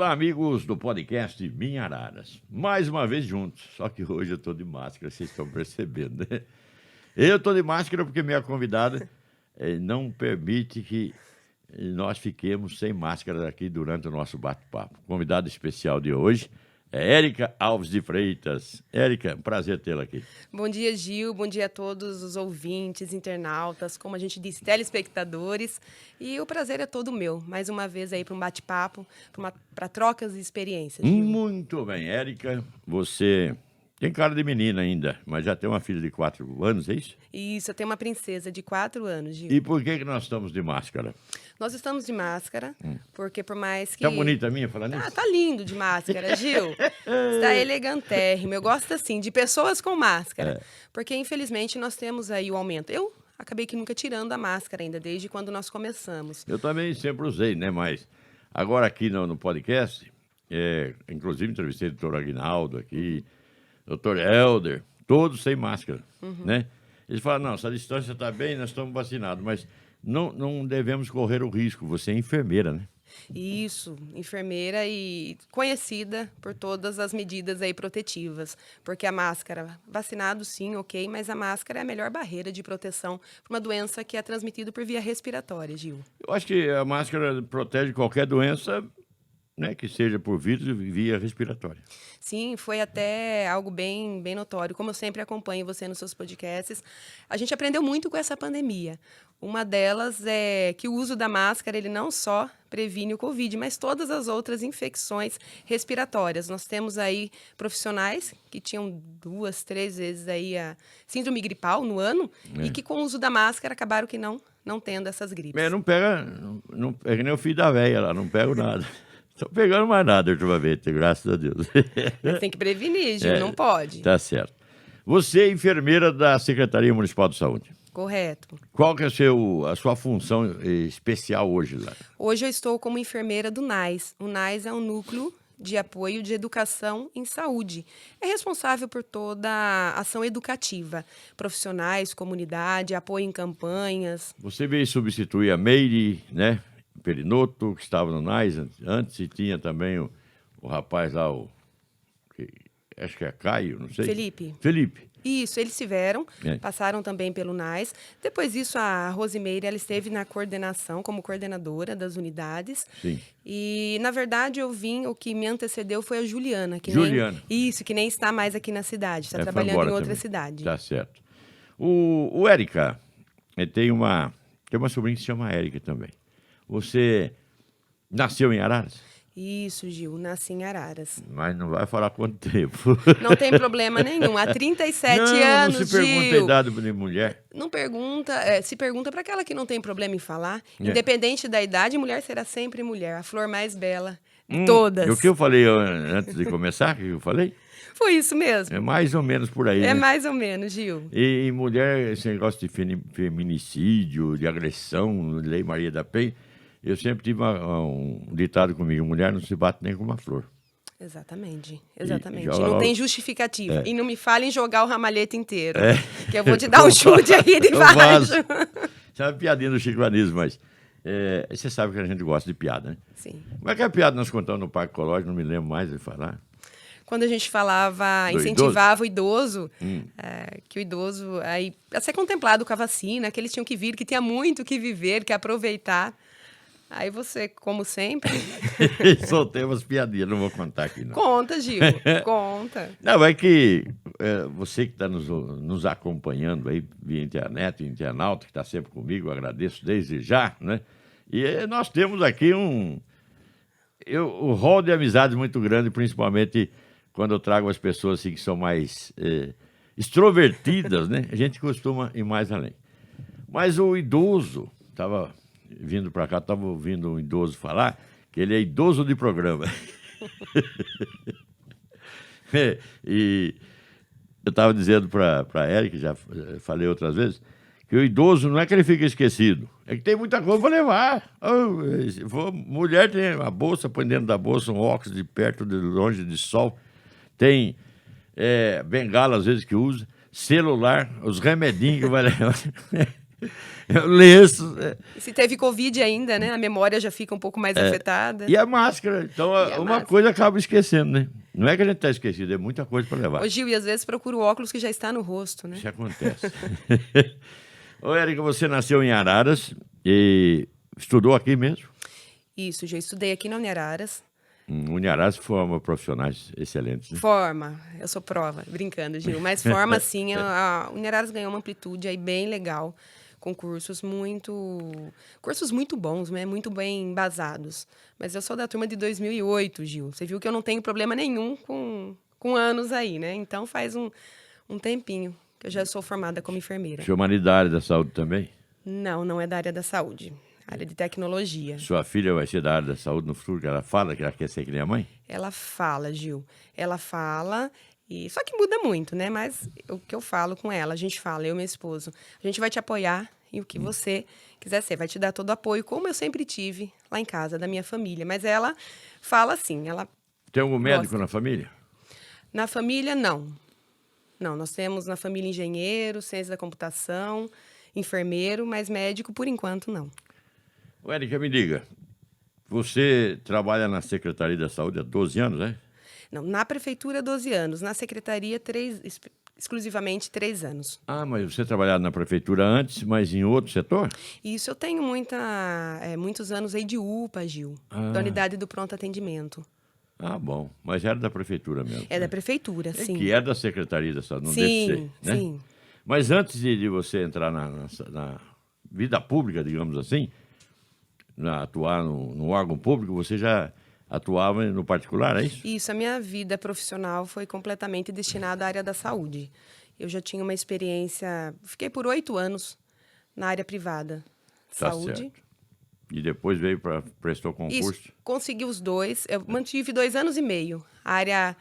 Olá, amigos do podcast Minha Araras. Mais uma vez juntos, só que hoje eu estou de máscara, vocês estão percebendo, né? Eu estou de máscara porque minha convidada não permite que nós fiquemos sem máscara aqui durante o nosso bate-papo. Convidada especial de hoje é Érica Alves de Freitas. Érica, prazer tê-la aqui. Bom dia, Gil. Bom dia a todos os ouvintes, internautas, como a gente disse, telespectadores. E o prazer é todo meu. Mais uma vez aí para um bate-papo, para trocas de experiências, Gil. Muito bem, Érica, você tem cara de menina ainda, mas já tem uma filha de 4 anos, é isso? Isso, eu tenho uma princesa de 4 anos, Gil. E por que nós estamos de máscara? Nós estamos de máscara, porque por mais que... Tá bonita a minha falando isso? Ah, tá lindo de máscara, Gil. Está elegantérrimo. Eu gosto, assim, de pessoas com máscara. Porque, infelizmente, nós temos aí o aumento. Eu acabei que nunca tirando a máscara ainda, desde quando nós começamos. Eu também sempre usei, né? Mas agora aqui no podcast, inclusive entrevistei o doutor Aguinaldo aqui, doutor Helder, todos sem máscara, né? Eles falam, não, essa distância está bem, nós estamos vacinados, mas não devemos correr o risco. Você é enfermeira, né? Isso, enfermeira e conhecida por todas as medidas aí protetivas, porque a máscara, vacinado sim, ok, mas a máscara é a melhor barreira de proteção para uma doença que é transmitida por via respiratória, Gil. Eu acho que a máscara protege qualquer doença, né, que seja por vírus via respiratória. Sim, foi até algo bem notório. Como eu sempre acompanho você nos seus podcasts, a gente aprendeu muito com essa pandemia. Uma delas é que o uso da máscara, ele não só previne o Covid, mas todas as outras infecções respiratórias. Nós temos aí profissionais que tinham 2, 3 vezes aí a síndrome gripal no ano e que com o uso da máscara acabaram que não tendo essas gripes. Não pega, não é que nem o filho da velha lá, não pego nada. Estou pegando mais nada ultimamente, graças a Deus. Mas tem que prevenir, Gil, não pode. Tá certo. Você é enfermeira da Secretaria Municipal de Saúde. Correto. Qual que é a sua função especial hoje lá? Hoje eu estou como enfermeira do NAS. O NAS é um núcleo de apoio de educação em saúde. É responsável por toda a ação educativa, profissionais, comunidade, apoio em campanhas. Você veio substituir a Meire, né? Perinoto, que estava no NAS antes, e tinha também o rapaz lá, acho que é Caio, não sei. Felipe. Isso, eles tiveram, passaram também pelo NAS. Depois disso, a Rosimeire, ela esteve na coordenação, como coordenadora das unidades. Sim. E, na verdade, o que me antecedeu foi a Juliana. Que nem está mais aqui na cidade, está trabalhando em outra cidade. Tá certo. O Érica, tem uma sobrinha que se chama Érica também. Você nasceu em Araras? Isso, Gil, nasci em Araras. Mas não vai falar quanto tempo. Não tem problema nenhum. Há 37 anos, não se pergunta Gil. a idade de mulher. Não pergunta, se pergunta para aquela que não tem problema em falar. Independente da idade, mulher será sempre mulher. A flor mais bela de todas. E o que eu falei antes de começar, o que eu falei? Foi isso mesmo. É mais ou menos por aí, né? Mais ou menos, Gil. E mulher, esse negócio de feminicídio, de agressão, Lei Maria da Penha, eu sempre tive um ditado comigo, mulher não se bate nem com uma flor. Exatamente. Não tem justificativa. E não me fale em jogar o ramalhete inteiro, que eu vou te dar um chute aí de baixo. Isso é uma piadinha do Chico Anísio, mas você sabe que a gente gosta de piada, né? Sim. Como é que é a piada nós contamos no Parque Ecológico, não me lembro mais de falar. Quando a gente falava, incentivava o idoso, que o idoso a ser contemplado com a vacina, que eles tinham que vir, que tinha muito que viver, que aproveitar. Aí você, como sempre... Soltei umas piadinhas, não vou contar aqui, não. Conta, Gil, conta. Não, é que você que está nos acompanhando aí via internet, internauta, que está sempre comigo, eu agradeço desde já, né? E nós temos aqui um rol de amizades muito grande, principalmente quando eu trago as pessoas assim, que são mais extrovertidas, né? A gente costuma ir mais além. Mas o idoso, estava vindo para cá, estava ouvindo um idoso falar que ele é idoso de programa. E eu estava dizendo para a Érica, já falei outras vezes, que o idoso não é que ele fica esquecido, é que tem muita coisa para levar. Mulher tem a bolsa, põe dentro da bolsa um óculos de perto, de longe, de sol. Tem bengala, às vezes, que usa, celular, os remedinhos que vai levar. Eu lenço. E se teve Covid ainda, né? A memória já fica um pouco mais afetada. E a máscara. Então, uma coisa acaba esquecendo, né? Não é que a gente está esquecido, é muita coisa para levar. Ô, Gil, e às vezes procura o óculos que já está no rosto, né? Isso acontece. Ô, Érica, você nasceu em Araras e estudou aqui mesmo? Isso, já estudei aqui na Uniararas. Uniararas forma profissionais excelentes, né? Forma, eu sou prova, brincando, Gil. Mas forma, sim, a Uniararas ganhou uma amplitude aí bem legal, com cursos muito bons, né? Muito bem embasados. Mas eu sou da turma de 2008, Gil. Você viu que eu não tenho problema nenhum com anos aí, né? Então faz um tempinho que eu já sou formada como enfermeira. Sua humanidade da saúde também? Não, não é da área da saúde. Área de tecnologia. Sua filha vai ser da área da saúde no futuro, que ela fala que ela quer ser que nem a mãe? Ela fala, Gil. Ela fala, só que muda muito, né? Mas o que eu falo com ela, a gente fala, eu e meu esposo, a gente vai te apoiar em o que você quiser ser, vai te dar todo o apoio, como eu sempre tive lá em casa, da minha família. Mas ela fala assim, ela Tem algum médico gosta. na família? Na família, não. Não, nós temos na família engenheiro, ciência da computação, enfermeiro, mas médico, por enquanto, não. Érica, me diga, você trabalha na Secretaria da Saúde há 12 anos, né? Não, na prefeitura, 12 anos. Na secretaria, exclusivamente 3 anos. Ah, mas você trabalhava na prefeitura antes, mas em outro setor? Isso, eu tenho muitos anos aí de UPA, Gil, da unidade do pronto atendimento. Ah, bom. Mas era da prefeitura mesmo. É da prefeitura, É sim. que é da Secretaria da Saúde, não sim, deve ser, né? sim. Mas antes de você entrar na vida pública, digamos assim, atuar no órgão público, você já atuava no particular, é isso? Isso, a minha vida profissional foi completamente destinada à área da saúde. Eu já tinha uma experiência, fiquei por 8 anos na área privada. Tá Saúde. certo. E depois prestou concurso? Isso, consegui os dois. Eu mantive 2 anos e meio. A área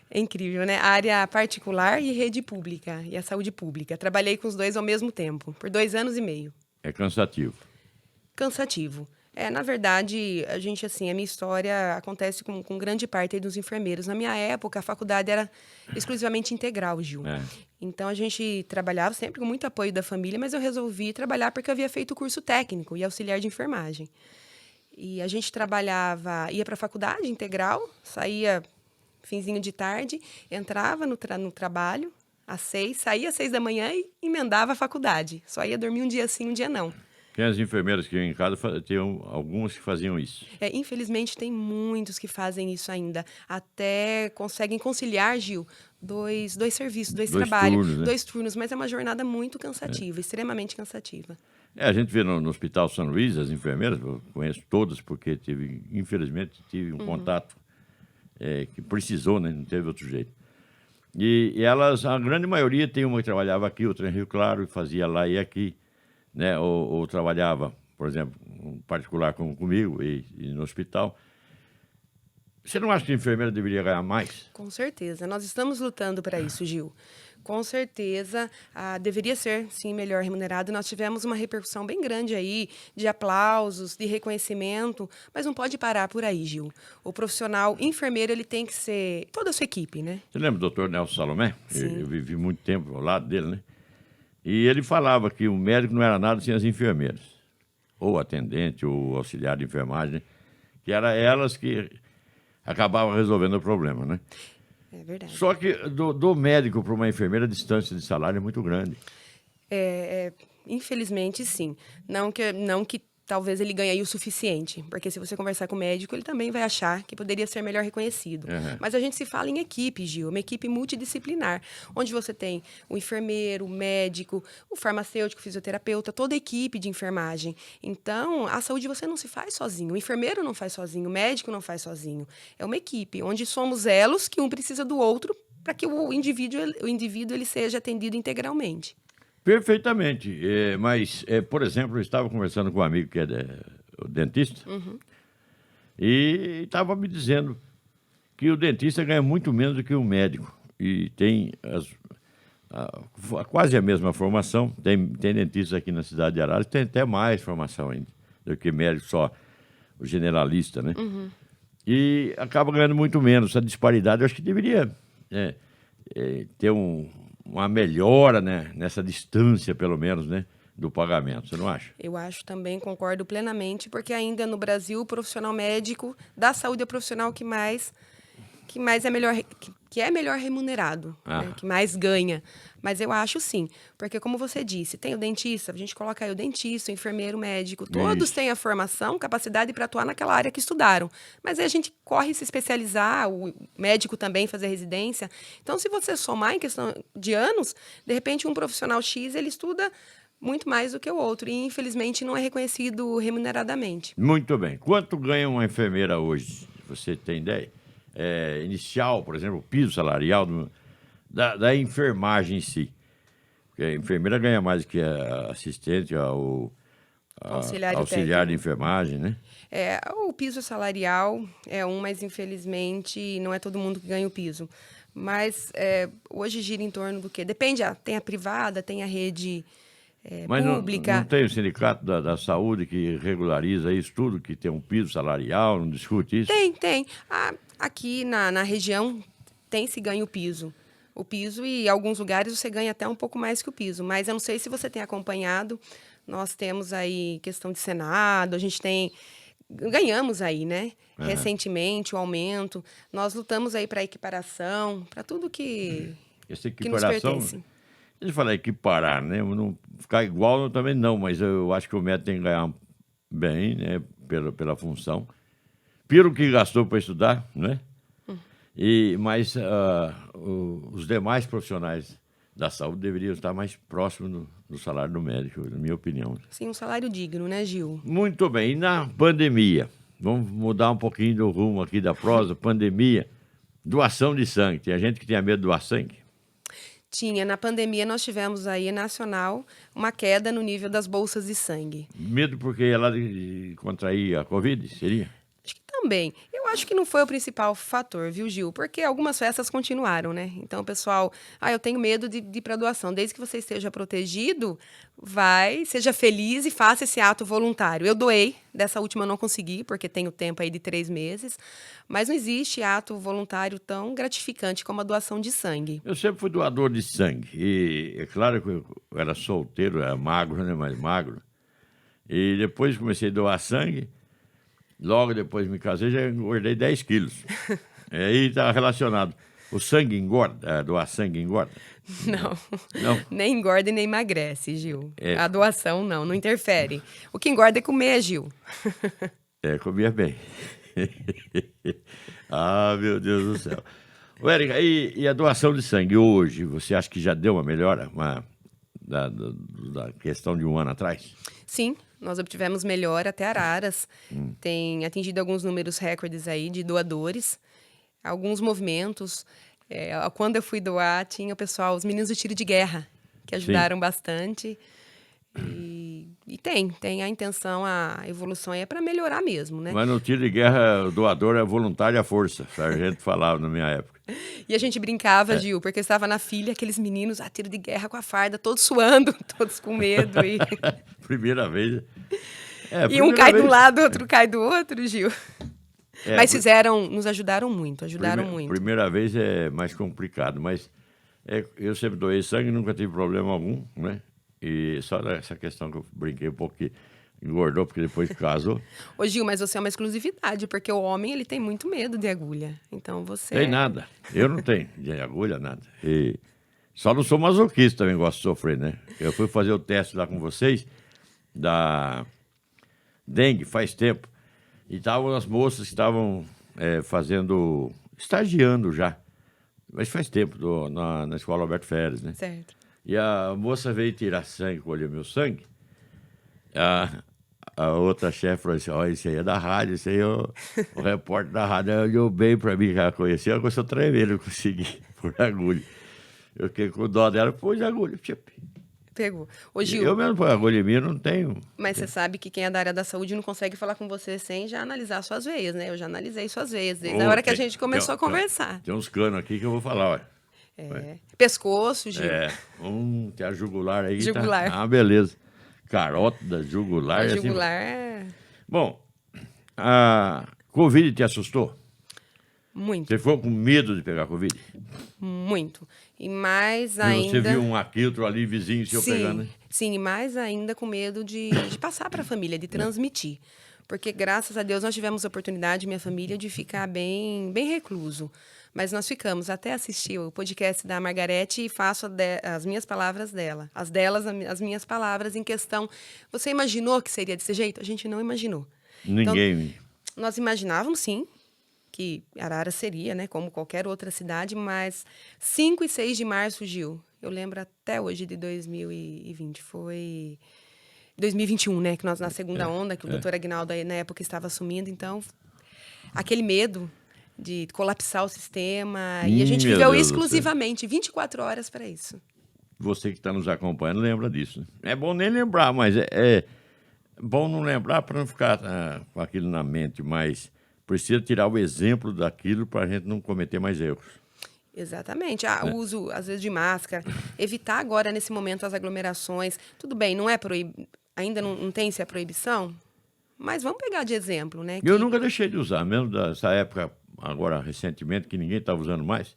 é incrível, né? A área particular e rede pública, e a saúde pública. Trabalhei com os dois ao mesmo tempo, por 2 anos e meio. É cansativo. Cansativo. Na verdade, a minha história acontece com grande parte aí dos enfermeiros. Na minha época, a faculdade era exclusivamente integral, Gil. Então, a gente trabalhava sempre com muito apoio da família, mas eu resolvi trabalhar porque eu havia feito o curso técnico e auxiliar de enfermagem. E a gente ia para a faculdade integral, saía finzinho de tarde, entrava no trabalho às 6, saía às 6 da manhã e emendava a faculdade. Só ia dormir um dia sim, um dia não. Tem as enfermeiras que iam em casa, tinham algumas que faziam isso. Infelizmente, tem muitos que fazem isso ainda. Até conseguem conciliar, Gil, dois serviços, dois trabalhos, turnos, né? 2 turnos. Mas é uma jornada muito cansativa, extremamente cansativa. A gente vê no Hospital São Luís, as enfermeiras, eu conheço todas, porque infelizmente tive um contato que precisou, né? Não teve outro jeito. E elas, a grande maioria, tem uma que trabalhava aqui, outra em Rio Claro, e fazia lá e aqui. Né, ou trabalhava, por exemplo, um particular como comigo e no hospital. Você não acha que a enfermeira deveria ganhar mais? Com certeza. Nós estamos lutando para isso, Gil. Com certeza, deveria ser, sim, melhor remunerado. Nós tivemos uma repercussão bem grande aí, de aplausos, de reconhecimento, mas não pode parar por aí, Gil. O profissional enfermeiro, ele tem que ser toda a sua equipe, né? Você lembra do doutor Nelson Salomé? Sim. Eu vivi muito tempo ao lado dele, né? E ele falava que o médico não era nada sem as enfermeiras, ou atendente, ou auxiliar de enfermagem, né? Que eram elas que acabavam resolvendo o problema, né? É verdade. Só que do médico para uma enfermeira, a distância de salário é muito grande. Infelizmente, sim. Não que talvez ele ganhe aí o suficiente, porque se você conversar com o médico, ele também vai achar que poderia ser melhor reconhecido. Mas a gente se fala em equipe, Gil, uma equipe multidisciplinar, onde você tem o enfermeiro, o médico, o farmacêutico, o fisioterapeuta, toda a equipe de enfermagem. Então, a saúde você não se faz sozinho, o enfermeiro não faz sozinho, o médico não faz sozinho. É uma equipe, onde somos elos que um precisa do outro para que o indivíduo ele seja atendido integralmente. Perfeitamente. Mas, por exemplo, eu estava conversando com um amigo que é o dentista, e estava me dizendo que o dentista ganha muito menos do que o médico. E tem quase a mesma formação. Tem dentistas aqui na cidade de Araras que tem até mais formação ainda do que médico, só o generalista, né? E acaba ganhando muito menos. Essa disparidade, eu acho que deveria ter uma melhora, né, nessa distância, pelo menos, né, do pagamento, você não acha? Eu acho também, concordo plenamente, porque ainda no Brasil o profissional médico da saúde é o profissional que mais é melhor, que é melhor remunerado, né? Que mais ganha. Mas eu acho sim, porque como você disse, tem o dentista, a gente coloca aí o dentista, o enfermeiro, o médico, todos têm a formação, capacidade para atuar naquela área que estudaram. Mas aí a gente corre se especializar, o médico também fazer residência. Então, se você somar em questão de anos, de repente um profissional X, ele estuda muito mais do que o outro e infelizmente não é reconhecido remuneradamente. Muito bem. Quanto ganha uma enfermeira hoje? Você tem ideia? Inicial, por exemplo, o piso salarial da enfermagem em si. Porque a enfermeira ganha mais do que a assistente, auxiliar de enfermagem, né? O piso salarial é mas infelizmente não é todo mundo que ganha o piso. Mas hoje gira em torno do quê? Depende, tem a privada, tem a rede Mas pública. não tem o sindicato da saúde que regulariza isso tudo, que tem um piso salarial, não discute isso? Tem. Aqui na região se ganha o piso. O piso e em alguns lugares você ganha até um pouco mais que o piso. Mas eu não sei se você tem acompanhado, nós temos aí questão de Senado, a gente ganhamos aí, né? Recentemente o aumento. Nós lutamos aí para equiparação, para tudo que Essa que nos equiparação, pertence. deixa eu falar equiparar, né? Não ficar igual eu também não, mas eu acho que o médico tem que ganhar bem, né? Pela função. Pelo que gastou para estudar, né? Mas os demais profissionais da saúde deveriam estar mais próximos do salário do médico, na minha opinião. Sim, um salário digno, né, Gil? Muito bem. E na pandemia? Vamos mudar um pouquinho do rumo aqui da prosa. Pandemia, doação de sangue. Tem gente que tinha medo de doar sangue? Tinha. Na pandemia, nós tivemos aí, nacional, uma queda no nível das bolsas de sangue. Medo porque ela contrair a Covid, seria? Acho que também. Eu acho que não foi o principal fator, viu, Gil? Porque algumas festas continuaram, né? Então, o pessoal, eu tenho medo de ir para doação. Desde que você esteja protegido, seja feliz e faça esse ato voluntário. Eu doei, dessa última eu não consegui, porque tenho tempo aí de 3 meses. Mas não existe ato voluntário tão gratificante como a doação de sangue. Eu sempre fui doador de sangue. E é claro que eu era solteiro, era magro, né? Mais magro. E depois comecei a doar sangue. Logo depois me casei, já engordei 10 quilos. Aí está relacionado. O sangue engorda? Doar sangue engorda? Não. Não? Nem engorda e nem emagrece, Gil. A doação não interfere. O que engorda é comer, Gil. Comia bem. Meu Deus do céu. Ô, Érica, e a doação de sangue hoje, você acha que já deu uma melhora da questão de um ano atrás? Sim, nós obtivemos melhora até Araras. Tem atingido alguns números recordes aí de doadores, alguns movimentos. Quando eu fui doar, tinha o pessoal, os meninos do tiro de guerra, que ajudaram bastante. E tem a intenção, a evolução é para melhorar mesmo, né? Mas no tiro de guerra, o doador é voluntário à força, o sargento falava na minha época. E a gente brincava, Gil, porque eu estava na filha, aqueles meninos a tiro de guerra com a farda, todos suando, todos com medo. Primeira vez. E um cai de um lado, outro cai do outro, Gil. Mas nos ajudaram muito, muito. Primeira vez é mais complicado, mas eu sempre doei sangue, nunca tive problema algum, né? E só essa questão que eu brinquei um pouco que engordou, porque depois que casou. Ô, Gil, mas você é uma exclusividade, porque o homem ele tem muito medo de agulha. Então você. Tem nada. Eu não tenho de agulha, nada. E só não sou masoquista, também gosto de sofrer, né? Eu fui fazer o teste lá com vocês da dengue faz tempo. E estavam as moças que estavam estagiando já. Mas faz tempo, na escola Alberto Feres, né? Certo. E a moça veio tirar sangue, colheu meu sangue. A outra chefe falou assim, esse aí é da rádio, esse aí é o repórter da rádio. Ela olhou bem para mim, que ela conhecia, ela começou a tremer, eu consegui por agulha. Eu fiquei com dó dela, pôs agulha. Pegou. Ô, Gil, eu mesmo por agulha minha não tenho. Mas você sabe que quem é da área da saúde não consegue falar com você sem já analisar suas veias, né? Eu já analisei suas veias, desde a hora que a gente começou a conversar. Tem uns canos aqui que eu vou falar, olha. Pescoço, Gil. Tem a jugular aí. Jugular. Tá, beleza. Carótida, jugular. A jugular. Assim. Bom, a Covid te assustou? Muito, Você ficou com medo de pegar Covid? muito. E mais E ainda... você viu um aqui, outro ali, vizinho seu pegando, né? Sim, e mais ainda com medo de passar para a família, de transmitir. Porque, graças a Deus, nós tivemos a oportunidade, minha família, de ficar bem, bem recluso. Mas nós ficamos, até assistir o podcast da Margarete e faço as minhas palavras dela. As delas, as minhas palavras em questão. Você imaginou que seria desse jeito? A gente não imaginou. Então, Ninguém. nós imaginávamos, sim, que Arara seria, né, como qualquer outra cidade, mas 5 e 6 de março, Gil, eu lembro até hoje de 2020, foi 2021, né, que nós na segunda onda, que o doutor Aguinaldo aí, na época estava assumindo, então aquele medo de colapsar o sistema, e a gente Meu viveu Deus do céu. exclusivamente 24 horas para isso. Você que está nos acompanhando lembra disso, né? É bom nem lembrar, mas é bom não lembrar para não ficar com aquilo na mente, mas precisa tirar o exemplo daquilo para a gente não cometer mais erros. Exatamente. O uso, às vezes, de máscara. Evitar agora, nesse momento, as aglomerações. Tudo bem, não é ainda não tem-se a proibição, mas vamos pegar de exemplo, né? Eu nunca deixei de usar, mesmo dessa época, agora recentemente, que ninguém estava usando mais.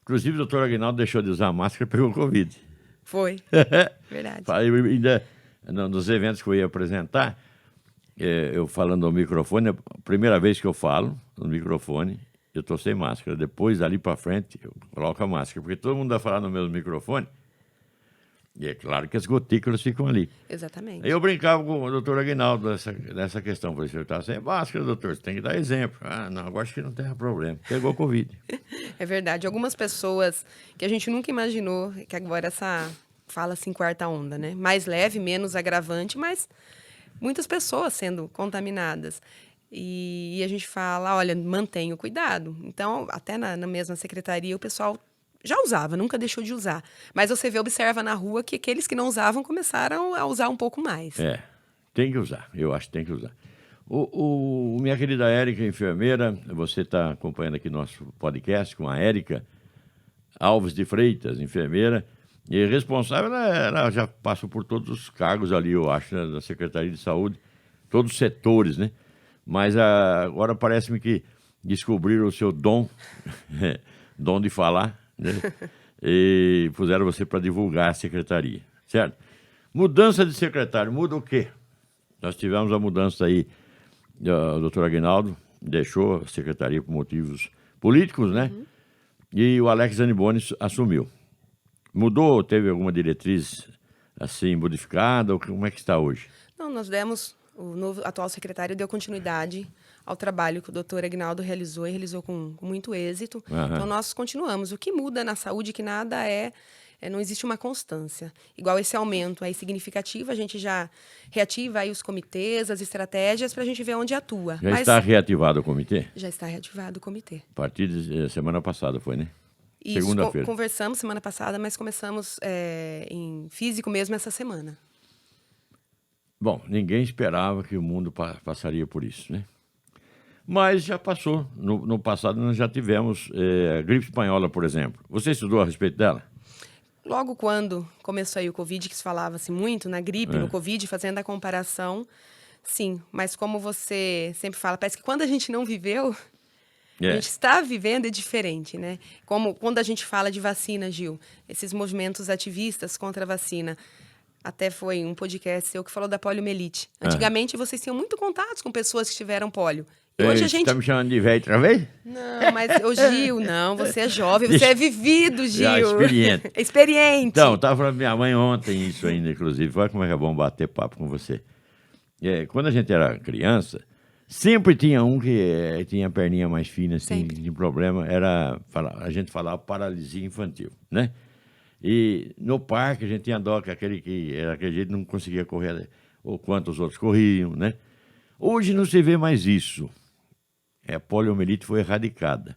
Inclusive, o doutor Aguinaldo deixou de usar máscara e pegou Covid. Foi. Verdade. Ainda, nos eventos que eu ia apresentar, eu falando ao microfone, a primeira vez que eu falo no microfone, eu estou sem máscara. Depois, dali para frente, eu coloco a máscara, porque todo mundo vai falar no mesmo microfone, e é claro que as gotículas ficam ali. Exatamente. Aí eu brincava com o doutor Aguinaldo nessa questão. Falei, você está sem máscara, doutor, você tem que dar exemplo. Ah, não, agora acho que não tem problema. Pegou Covid. É verdade. Algumas pessoas que a gente nunca imaginou, que agora essa fala-se em quarta onda, né? Mais leve, menos agravante, mas muitas pessoas sendo contaminadas. E a gente fala, olha, mantenha o cuidado. Então, até na mesma secretaria, o pessoal já usava, nunca deixou de usar. Mas você observa na rua que aqueles que não usavam começaram a usar um pouco mais. Tem que usar. Eu acho que tem que usar. Minha querida Érica, enfermeira, você está acompanhando aqui nosso podcast com a Érica Alves de Freitas, enfermeira, e responsável, ela já passou por todos os cargos ali, eu acho, da Secretaria de Saúde, todos os setores, né? Mas agora parece-me que descobriram o seu dom, dom de falar, né? E puseram você para divulgar a secretaria, certo? Mudança de secretário, muda o quê? Nós tivemos a mudança aí, o doutor Aguinaldo deixou a secretaria por motivos políticos, né? E o Alex Zaniboni assumiu. Mudou? Teve alguma diretriz assim modificada? Ou como é que está hoje? Não, nós demos, o novo atual secretário deu continuidade ao trabalho que o doutor Aguinaldo realizou e realizou com muito êxito. Então, nós continuamos. O que muda na saúde, que nada não existe uma constância. Igual esse aumento aí significativo, a gente já reativa aí os comitês, as estratégias, para a gente ver onde atua. Já está reativado o comitê? Já está reativado o comitê. A partir de semana passada foi, né? Isso, segunda-feira. Conversamos semana passada, mas começamos em físico mesmo essa semana. Bom, ninguém esperava que o mundo passaria por isso, né? Mas já passou. No passado nós já tivemos a gripe espanhola, por exemplo. Você estudou a respeito dela? Logo quando começou aí o Covid, que se falava-se muito na gripe, no Covid, fazendo a comparação, sim. Mas como você sempre fala, parece que quando a gente não viveu, a gente está vivendo é diferente, né? Como quando a gente fala de vacina, Gil, esses movimentos ativistas contra a vacina. Até foi um podcast seu que falou da poliomielite. Antigamente, vocês tinham muito contatos com pessoas que tiveram polio. E hoje a gente... Você está me chamando de velho outra vez? Não, mas o Gil, não, você é jovem, você é vivido, Gil. Já experiente. Experiente. Então, estava falando com minha mãe ontem isso ainda, inclusive. Olha como é que é bom bater papo com você. Quando a gente era criança, sempre tinha um que tinha a perninha mais fina, assim, de problema. A gente falava paralisia infantil, né? E no parque a gente tinha dó que aquele que era aquele jeito não conseguia correr, ou quanto os outros corriam, né? Hoje não se vê mais isso. A poliomielite foi erradicada.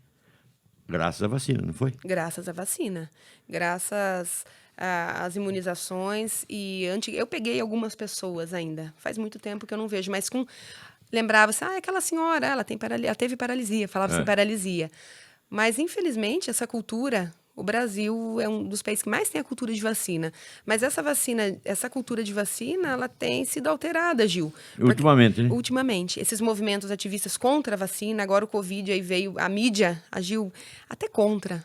Graças à vacina, não foi? Graças à vacina. Graças às imunizações. Eu peguei algumas pessoas ainda. Faz muito tempo que eu não vejo, mas lembrava-se, aquela senhora, ela teve paralisia, falava-se em paralisia. Mas, infelizmente, essa cultura... O Brasil é um dos países que mais tem a cultura de vacina. Mas essa cultura de vacina, ela tem sido alterada, Gil. Ultimamente, né? Ultimamente. Esses movimentos ativistas contra a vacina, agora o Covid, aí veio, a mídia agiu até contra.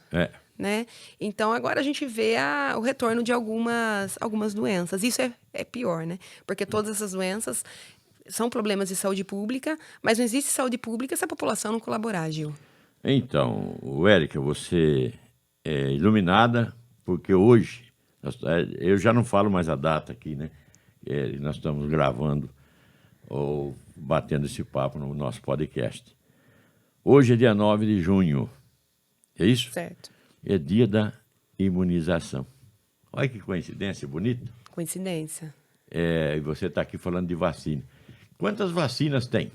Né? Então, agora a gente vê o retorno de algumas doenças. Isso é pior, né? Porque todas essas doenças são problemas de saúde pública, mas não existe saúde pública se a população não colaborar, Gil. Então, Érica, você é iluminada, porque hoje, eu já não falo mais a data aqui, né? Nós estamos gravando ou batendo esse papo no nosso podcast. Hoje é dia 9 de junho, é isso? Certo. É dia da imunização. Olha que coincidência bonita. Coincidência. E você está aqui falando de vacina. Quantas vacinas tem?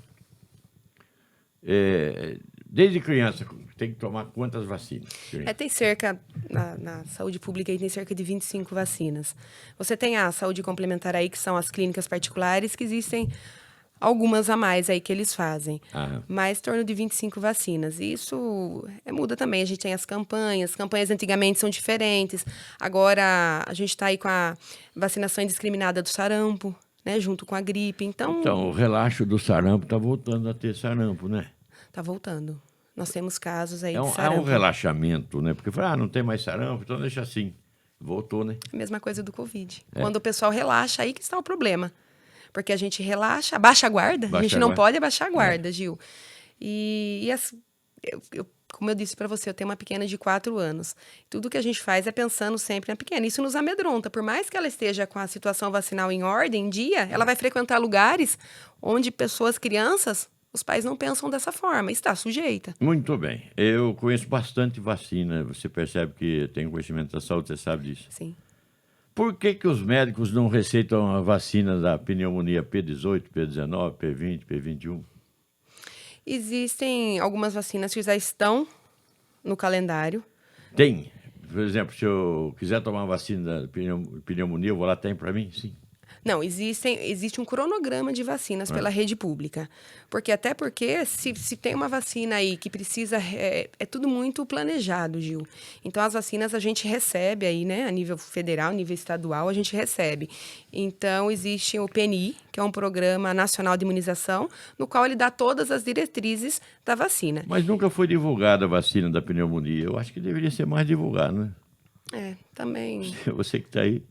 Desde criança, tem que tomar quantas vacinas? Tem cerca, na saúde pública, aí tem cerca de 25 vacinas. Você tem a saúde complementar aí, que são as clínicas particulares, que existem algumas a mais aí que eles fazem. Mas em torno de 25 vacinas. Isso muda também. A gente tem as campanhas. Campanhas antigamente são diferentes. Agora, a gente está aí com a vacinação indiscriminada do sarampo, né, junto com a gripe. Então, o relaxo do sarampo está voltando a ter sarampo, né? Está voltando. Nós temos casos aí de É sarampo. um relaxamento, né? Porque não tem mais sarampo, então deixa assim. Voltou, né? A mesma coisa do Covid. Quando o pessoal relaxa, aí que está o problema. Porque a gente relaxa, abaixa a guarda. A gente não pode abaixar a guarda, Gil. Como eu disse para você, eu tenho uma pequena de 4 anos. Tudo que a gente faz é pensando sempre na pequena. Isso nos amedronta. Por mais que ela esteja com a situação vacinal em ordem, em dia, ela vai frequentar lugares onde crianças, os pais não pensam dessa forma. Está sujeita. Muito bem. Eu conheço bastante vacina. Você percebe que tem conhecimento da saúde, você sabe disso. Sim. Por que os médicos não receitam a vacina da pneumonia P18, P19, P20, P21? Existem algumas vacinas que já estão no calendário. Tem. Por exemplo, se eu quiser tomar uma vacina da pneumonia, eu vou lá, tem para mim? Sim. Não, existe um cronograma de vacinas pela rede pública. Até porque se tem uma vacina aí que precisa... É tudo muito planejado, Gil. Então, as vacinas a gente recebe aí, né? A nível federal, nível estadual, a gente recebe. Então, existe o PNI, que é um Programa Nacional de Imunização, no qual ele dá todas as diretrizes da vacina. Mas nunca foi divulgada a vacina da pneumonia. Eu acho que deveria ser mais divulgada, né? Também... Você que está aí,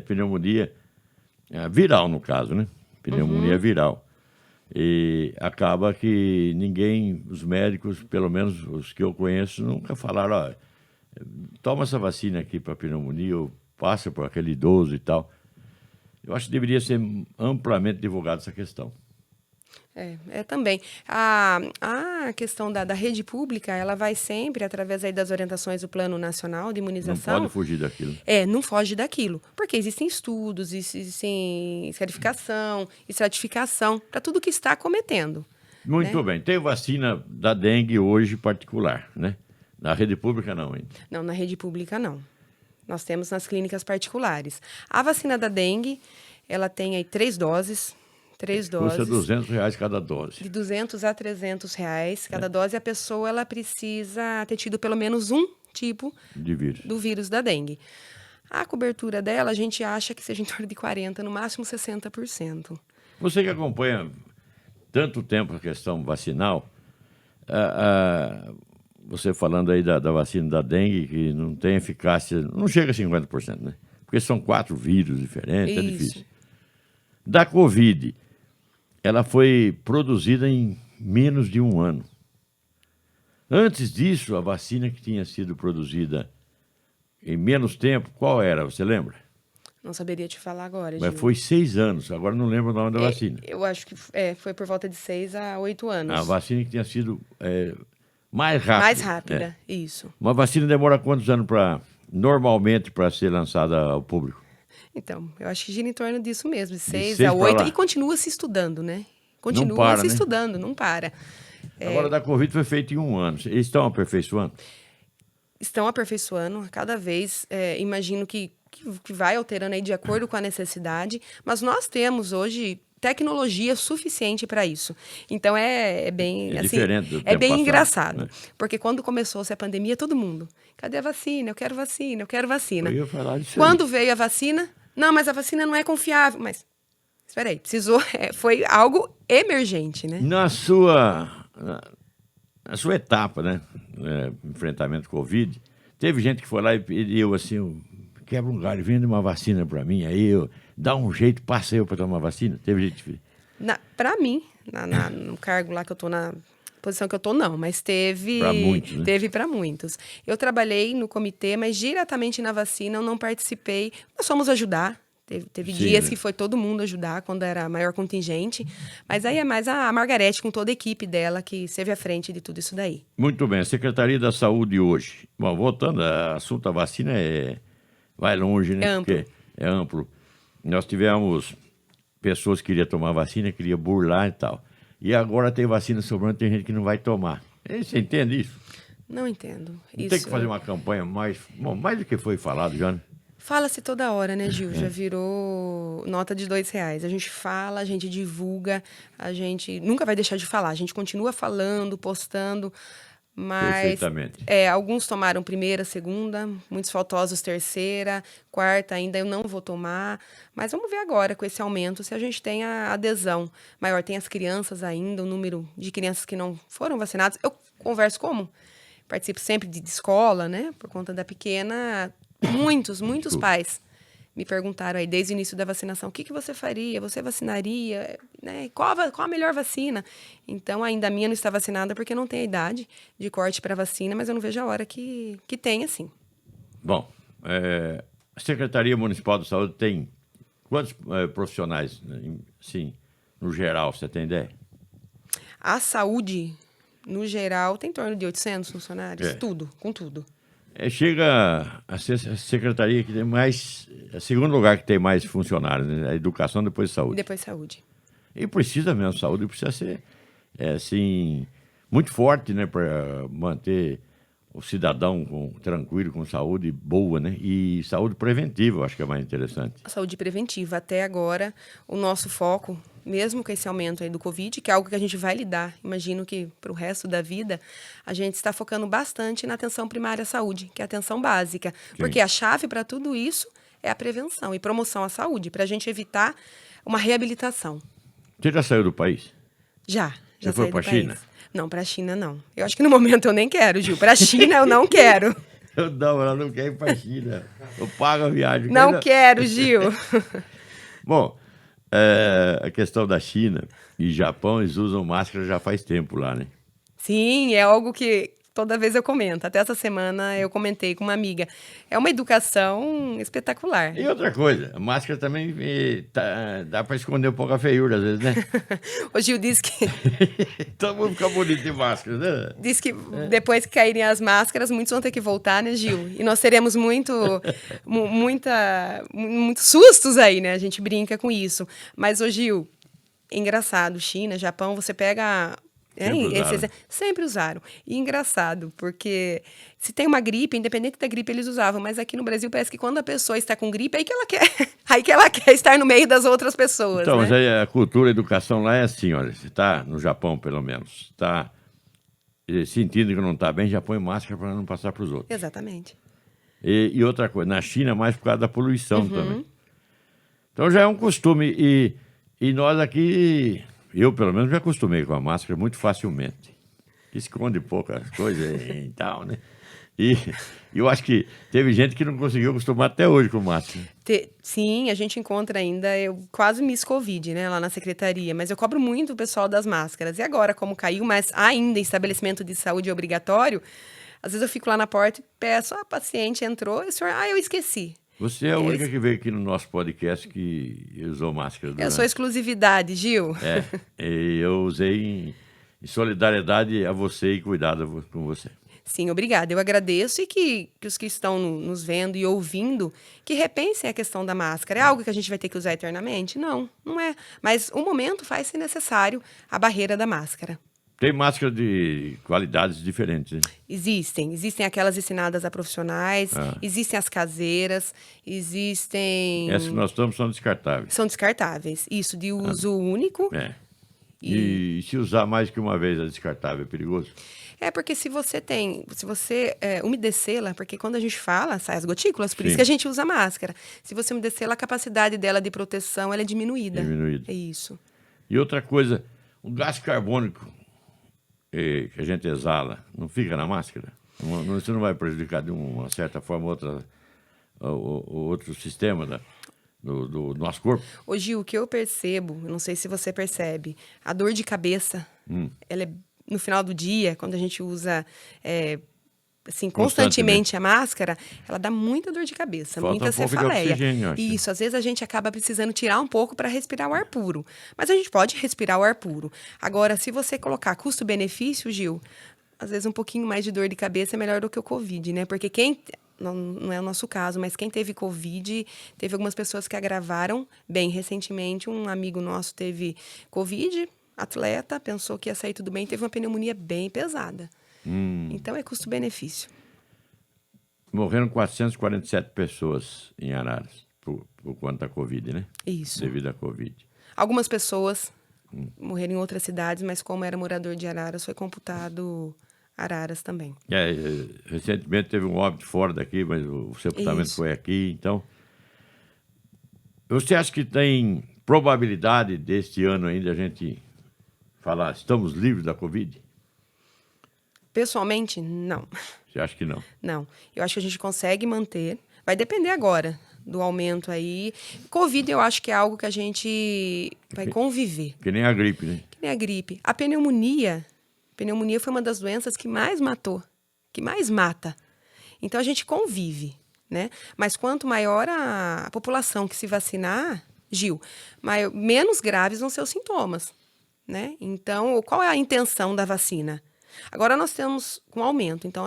pneumonia... viral, no caso, né? Pneumonia viral. E acaba que os médicos, pelo menos os que eu conheço, nunca falaram, toma essa vacina aqui para pneumonia, ou passa por aquele idoso e tal. Eu acho que deveria ser amplamente divulgada essa questão. Também. A questão da rede pública, ela vai sempre, através aí das orientações do Plano Nacional de Imunização... Não pode fugir daquilo. Não foge daquilo. Porque existem estudos, existem escarificação, estratificação, para tudo que está cometendo. Muito bem. Tem vacina da dengue hoje particular, né? Na rede pública não ainda. Não, na rede pública não. Nós temos nas clínicas particulares. A vacina da dengue, ela tem aí 3 doses... 3 doses. Custa R$200 cada dose. De R$200 a R$300 cada dose. A pessoa ela precisa ter tido pelo menos um tipo de vírus. Do vírus da dengue. A cobertura dela, a gente acha que seja em torno de 40%, no máximo 60%. Você que acompanha tanto tempo a questão vacinal, você falando aí da vacina da dengue, que não tem eficácia, não chega a 50%, né? Porque são 4 vírus diferentes, é difícil. Da Covid... ela foi produzida em menos de 1 ano. Antes disso, a vacina que tinha sido produzida em menos tempo, qual era? Você lembra? Não saberia te falar agora, Mas Gil. foi 6 anos, agora não lembro o nome da vacina. Eu acho que foi por volta de 6 a 8 anos. A vacina que tinha sido mais rápida. Mais rápida, isso. Uma vacina demora quantos anos normalmente para ser lançada ao público? Então, eu acho que gira em torno disso mesmo, de 6 a 8, e continua se estudando, né? Continua se estudando, não para. Agora, da Covid foi feito em 1 ano. Eles estão aperfeiçoando? estão aperfeiçoando cada vez. Imagino que vai alterando aí de acordo com a necessidade, mas nós temos hoje tecnologia suficiente para isso. Então é bem É assim, diferente do é tempo bem passado, engraçado, né? porque quando começou-se a pandemia, todo mundo, cadê a vacina? Eu quero vacina, eu quero vacina. Eu ia falar disso Quando aí. veio a vacina, não, mas a vacina não é confiável, mas espera aí, precisou, foi algo emergente, né? Na sua etapa, né? Enfrentamento Covid, teve gente que foi lá e pediu assim, quebra um galho, vende uma vacina para mim, aí eu dá um jeito, passa eu para tomar vacina. Teve gente que... Para mim, no cargo lá que eu tô na posição que eu tô, não, mas Para muitos, né? teve para muitos. Eu trabalhei no comitê, mas diretamente na vacina eu não participei. Nós fomos ajudar. Teve Sim, dias né? que foi todo mundo ajudar, quando era maior contingente. Mas aí é mais a Margarete, com toda a equipe dela, que esteve à frente de tudo isso daí. Muito bem, a Secretaria da Saúde hoje. Bom, voltando, o assunto da vacina vai longe, né? É amplo. Porque é amplo. Nós tivemos pessoas que queriam tomar vacina, queriam burlar e tal. E agora tem vacina sobrando, tem gente que não vai tomar. Você entende isso? Não entendo. Não Isso tem que fazer uma campanha mais do que foi falado já, né? fala-se toda hora, né, Gil? Já virou nota de R$ 2. A gente fala, a gente divulga, a gente nunca vai deixar de falar. A gente continua falando, postando, mas Perfeitamente. alguns tomaram primeira, segunda, muitos faltosos terceira, quarta ainda eu não vou tomar. Mas vamos ver agora com esse aumento se a gente tem a adesão maior. Tem as crianças ainda, o número de crianças que não foram vacinadas. Eu converso como? Participo sempre de escola, né? Por conta da pequena. Muitos Desculpa. pais me perguntaram aí desde o início da vacinação, o que você faria? Você vacinaria? Né? Qual a melhor vacina? Então, ainda a minha não está vacinada porque não tem a idade de corte para vacina, mas eu não vejo a hora que tenha, sim. Bom, a Secretaria Municipal de Saúde tem quantos profissionais, né, sim, no geral, você tem ideia? A saúde, no geral, tem em torno de 800 funcionários, É. tudo, com tudo. Chega a ser a secretaria que tem mais, é o segundo lugar que tem mais funcionários, né? A educação, depois E saúde. depois saúde. E precisa mesmo, saúde precisa ser, assim, muito forte, né, para manter o cidadão tranquilo, com saúde boa, né? E saúde preventiva, eu acho que é mais interessante. A saúde preventiva. Até agora, o nosso foco, mesmo com esse aumento aí do Covid, que é algo que a gente vai lidar, imagino que para o resto da vida, a gente está focando bastante na atenção primária à saúde, que é a atenção básica. Porque a chave para tudo isso é a prevenção e promoção à saúde, para a gente evitar uma reabilitação. Você já saiu do país? Já Você foi saí do pra país. China? Não, para a China não. Eu acho que no momento eu nem quero, Gil. Para a China eu não quero. Ela não quer ir para a China. Eu pago a viagem. Não quero, Gil. Bom, a questão da China e Japão, eles usam máscara já faz tempo lá, né? Sim, é algo que toda vez eu comento. Até essa semana eu comentei com uma amiga. É uma educação espetacular. E outra coisa, a máscara também dá para esconder um pouco a feiura, às vezes, né? O Gil disse que Todo mundo fica bonito de máscara, né? depois que caírem as máscaras, muitos vão ter que voltar, né, Gil? E nós teremos muitos sustos aí, né? A gente brinca com isso. Mas, ô Gil, engraçado, China, Japão, você pega... Sempre usaram. E engraçado, porque se tem uma gripe, independente da gripe, eles usavam. Mas aqui no Brasil parece que quando a pessoa está com gripe, aí que ela quer, aí que ela quer estar no meio das outras pessoas. Então, né? mas aí a cultura, a educação lá é assim, olha, você está no Japão, pelo menos, está sentindo que não está bem, já põe máscara para não passar para os outros. Exatamente. E outra coisa, na China, mais por causa da poluição também. Então já é um costume. E nós aqui, eu pelo menos me acostumei com a máscara muito facilmente. Esconde poucas coisas e tal, né? E eu acho que teve gente que não conseguiu acostumar até hoje com máscara. Sim, a gente encontra ainda, eu quase miss Covid, né, lá na secretaria, mas eu cobro muito o pessoal das máscaras. E agora, como caiu, mas ainda em estabelecimento de saúde obrigatório, às vezes eu fico lá na porta e peço, a paciente entrou, e o senhor, eu esqueci. Você é a única que veio aqui no nosso podcast que usou máscara. Eu sou exclusividade, Gil. E eu usei em solidariedade a você e cuidado com você. Sim, obrigada. Eu agradeço e que os que estão nos vendo e ouvindo, que repensem a questão da máscara. É algo que a gente vai ter que usar eternamente? Não, não é. Mas o momento faz-se necessário a barreira da máscara. Tem máscara de qualidades diferentes, né? Existem aquelas ensinadas a profissionais, existem as caseiras, existem... Essas que nós estamos são descartáveis. São descartáveis, isso, de uso único. É. E se usar mais que uma vez a descartável, é perigoso? É porque se você umedecê-la, porque quando a gente fala, sai as gotículas, por Sim. isso que a gente usa máscara. Se você umedecê-la, a capacidade dela de proteção ela é diminuída. Diminuída. É isso. E outra coisa, o gás carbônico que a gente exala, não fica na máscara? Isso não vai prejudicar de uma certa forma outro sistema do nosso corpo? Ô Gil, o que eu percebo, eu não sei se você percebe, a dor de cabeça, ela é no final do dia, quando a gente usa assim, constantemente a máscara, ela dá muita dor de cabeça, Falta muita um pouco cefaleia. de oxigênio, eu acho. Isso, às vezes a gente acaba precisando tirar um pouco para respirar o ar puro. Mas a gente pode respirar o ar puro. Agora, se você colocar custo-benefício, Gil, às vezes um pouquinho mais de dor de cabeça é melhor do que o Covid, né? Porque não é o nosso caso, mas quem teve Covid, teve algumas pessoas que agravaram bem recentemente. Um amigo nosso teve Covid, atleta, pensou que ia sair tudo bem, teve uma pneumonia bem pesada. Então, é custo-benefício. Morreram 447 pessoas em Araras por conta da Covid, né? Isso. Devido à Covid. Algumas pessoas morreram em outras cidades, mas como era morador de Araras, foi computado Araras também. Recentemente teve um óbito fora daqui, mas o sepultamento foi aqui, então... Você acha que tem probabilidade deste ano ainda a gente falar, estamos livres da Covid? Pessoalmente, não. Você acha que não? Não. Eu acho que a gente consegue manter. Vai depender agora do aumento aí. Covid, eu acho que é algo que a gente vai conviver. Que nem a gripe, né? Que nem a gripe. A pneumonia foi uma das doenças que mais matou, que mais mata. Então, a gente convive, né? Mas quanto maior a população que se vacinar, Gil, menos graves vão ser os sintomas, né? Então, qual é a intenção da vacina? Agora nós temos um aumento, então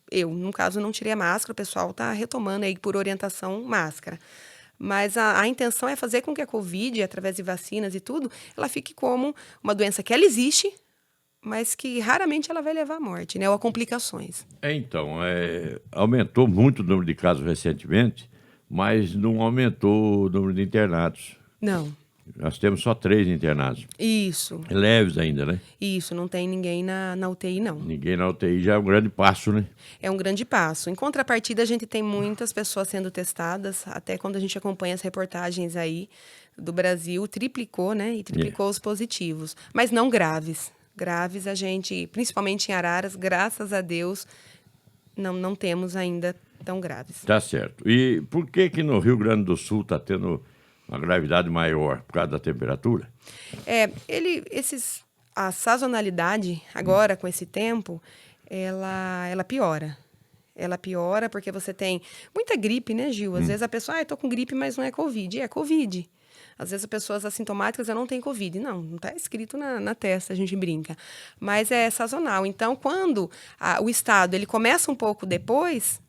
eu, no caso, não tirei a máscara, o pessoal está retomando aí por orientação máscara. Mas a intenção é fazer com que a Covid, através de vacinas e tudo, ela fique como uma doença que ela existe, mas que raramente ela vai levar à morte, né? Ou a complicações. Então, aumentou muito o número de casos recentemente, mas não aumentou o número de internados. Não. Nós temos só 3 internados. Isso. Leves ainda, né? Isso, não tem ninguém na UTI, não. Ninguém na UTI já é um grande passo, né? É um grande passo. Em contrapartida, a gente tem muitas pessoas sendo testadas, até quando a gente acompanha as reportagens aí do Brasil, triplicou, né? E triplicou os positivos. Mas não graves. Graves a gente, principalmente em Araras, graças a Deus, não temos ainda tão graves. Tá certo. E por que no Rio Grande do Sul está tendo uma gravidade maior? Por causa da temperatura? A sazonalidade, agora, com esse tempo, ela piora. Ela piora porque você tem muita gripe, né, Gil? Às vezes a pessoa, eu tô com gripe, mas não é Covid. É Covid. Às vezes as pessoas assintomáticas não têm Covid. Não está escrito na testa, a gente brinca. Mas é sazonal. Então, quando o estado ele começa um pouco depois,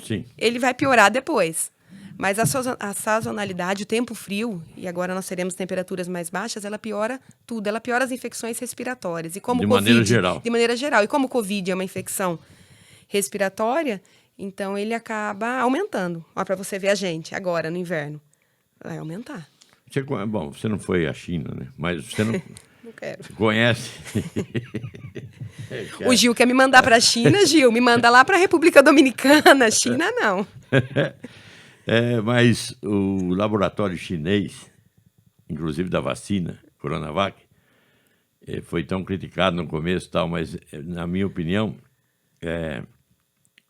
sim, ele vai piorar depois. Mas a sazonalidade, o tempo frio, e agora nós teremos temperaturas mais baixas, ela piora tudo. Ela piora as infecções respiratórias. E como maneira geral. De maneira geral. E como o Covid é uma infecção respiratória, então ele acaba aumentando. Olha, para você ver a gente agora, no inverno. Vai aumentar. Você não foi à China, né? Mas você não... Não quero. Conhece? O Gil quer me mandar para a China, Gil. Me manda lá para a República Dominicana. China, não. Mas o laboratório chinês, inclusive da vacina, Coronavac, foi tão criticado no começo e tal, mas, na minha opinião,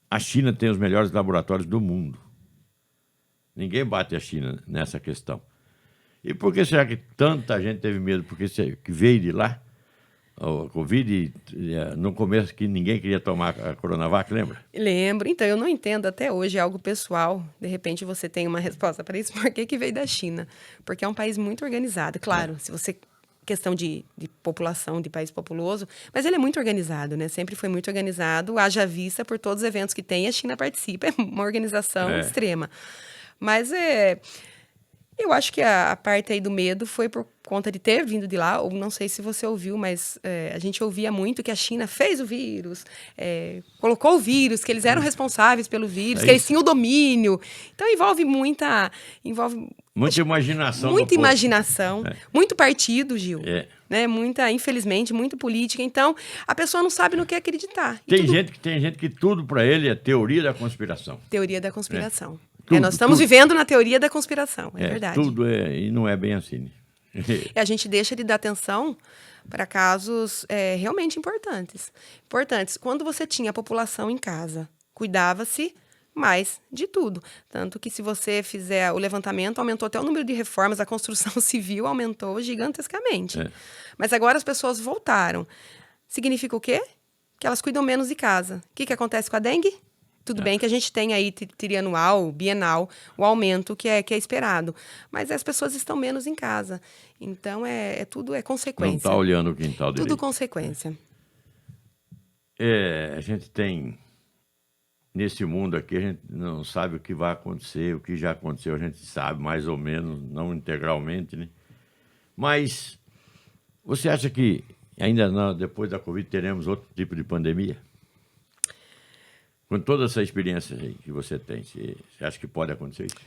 a China tem os melhores laboratórios do mundo. Ninguém bate a China nessa questão. E por que será que tanta gente teve medo? Porque que veio de lá, a Covid, no começo que ninguém queria tomar a Coronavac, lembra? Lembro. Então, eu não entendo até hoje, é algo pessoal. De repente, você tem uma resposta para isso. Por que veio da China? Porque é um país muito organizado. Claro, se você... questão de população, de país populoso, mas ele é muito organizado, né? Sempre foi muito organizado, haja vista por todos os eventos que tem, a China participa, é uma organização extrema. Mas Eu acho que a parte aí do medo foi por conta de ter vindo de lá, ou não sei se você ouviu, mas a gente ouvia muito que a China fez o vírus, colocou o vírus, que eles eram responsáveis pelo vírus, É que eles isso. tinham o domínio. Então envolve Muita imaginação do muita povo. imaginação, muito partido, Gil. É. Né? Infelizmente, muito política. Então, a pessoa não sabe no que acreditar. E Tem gente que tudo para ele é teoria da conspiração. teoria da conspiração. Tudo, Nós estamos tudo. vivendo na teoria da conspiração, é verdade. Tudo e não é bem assim. Né? E a gente deixa de dar atenção para casos realmente importantes. Quando você tinha a população em casa, cuidava-se mais de tudo. Tanto que, se você fizer o levantamento, aumentou até o número de reformas, a construção civil aumentou gigantescamente. Mas agora as pessoas voltaram. Significa o quê? Que elas cuidam menos de casa. O que acontece com a dengue? Tudo bem que a gente tem aí trianual, bienal, o aumento que é esperado. Mas as pessoas estão menos em casa. Então, tudo é consequência. Não está olhando o quintal direito. Tudo consequência. A gente tem... Nesse mundo aqui, a gente não sabe o que vai acontecer, o que já aconteceu, a gente sabe mais ou menos, não integralmente, né? Mas você acha que ainda depois da Covid teremos outro tipo de pandemia? Com toda essa experiência aí que você tem, você acha que pode acontecer isso?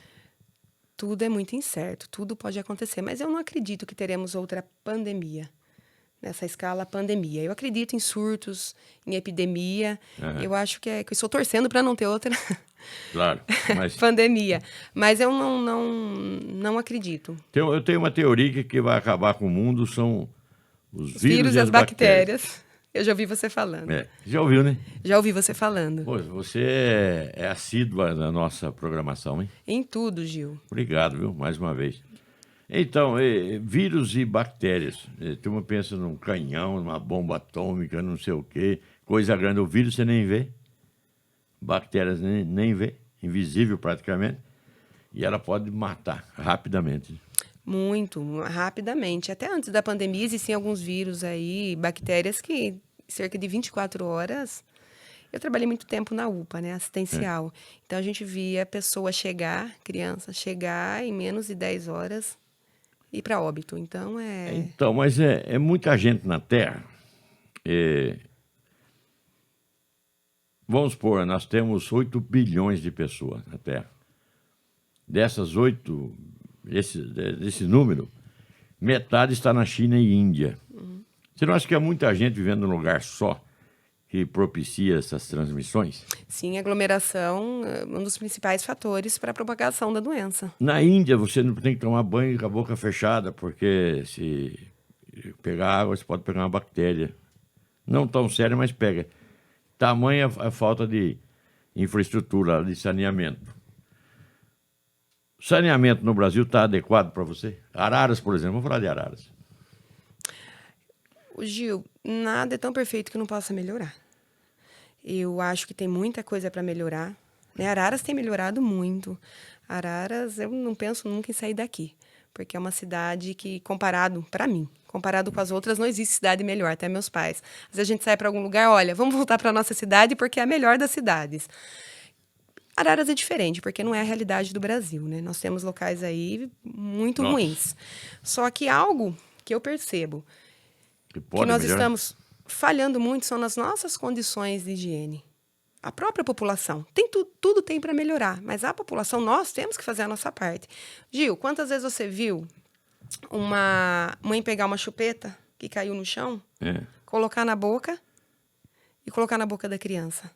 Tudo é muito incerto, tudo pode acontecer, mas eu não acredito que teremos outra pandemia. Nessa escala, pandemia. Eu acredito em surtos, em epidemia. Eu acho que eu estou torcendo para não ter outra claro, mas... pandemia. Mas eu não acredito. Eu tenho uma teoria que vai acabar com o mundo, são os vírus e as bactérias. Eu já ouvi você falando. Já ouviu, né? Já ouvi você falando. Pô, você é assídua na nossa programação, hein? Em tudo, Gil. Obrigado, viu? Mais uma vez. Então, vírus e bactérias. Turma pensa num canhão, numa bomba atômica, não sei o quê. Coisa grande. O vírus você nem vê. Bactérias nem vê. Invisível praticamente. E ela pode matar rapidamente. Muito, rapidamente. Até antes da pandemia existiam alguns vírus aí, bactérias que cerca de 24 horas... Eu trabalhei muito tempo na UPA, né, assistencial. Então, a gente via a pessoa criança chegar em menos de 10 horas... ir para óbito, então mas é muita gente na Terra. Vamos supor, nós temos 8 bilhões de pessoas na Terra. Dessas 8, desse número, metade está na China e Índia. Você não acha que há muita gente vivendo num lugar só que propicia essas transmissões? Sim, aglomeração é um dos principais fatores para a propagação da doença. Na Índia, você não tem que tomar banho com a boca fechada, porque se pegar água, você pode pegar uma bactéria. Não tão séria, mas pega. Tamanha a falta de infraestrutura, de saneamento. Saneamento no Brasil está adequado para você? Araras, por exemplo. Vamos falar de Araras. Gil, nada é tão perfeito que não possa melhorar. Eu acho que tem muita coisa para melhorar. Né? Araras tem melhorado muito. Araras, eu não penso nunca em sair daqui, porque é uma cidade que, comparado com as outras, não existe cidade melhor, até meus pais. Às vezes a gente sai para algum lugar, olha, vamos voltar para a nossa cidade porque é a melhor das cidades. Araras é diferente, porque não é a realidade do Brasil, né? Nós temos locais aí muito ruins. Só que algo que eu percebo que nós estamos falhando muito são nas nossas condições de higiene. A própria população. Tudo tem para melhorar, mas a população, nós temos que fazer a nossa parte. Gil, quantas vezes você viu uma mãe pegar uma chupeta que caiu no chão, colocar na boca e colocar na boca da criança?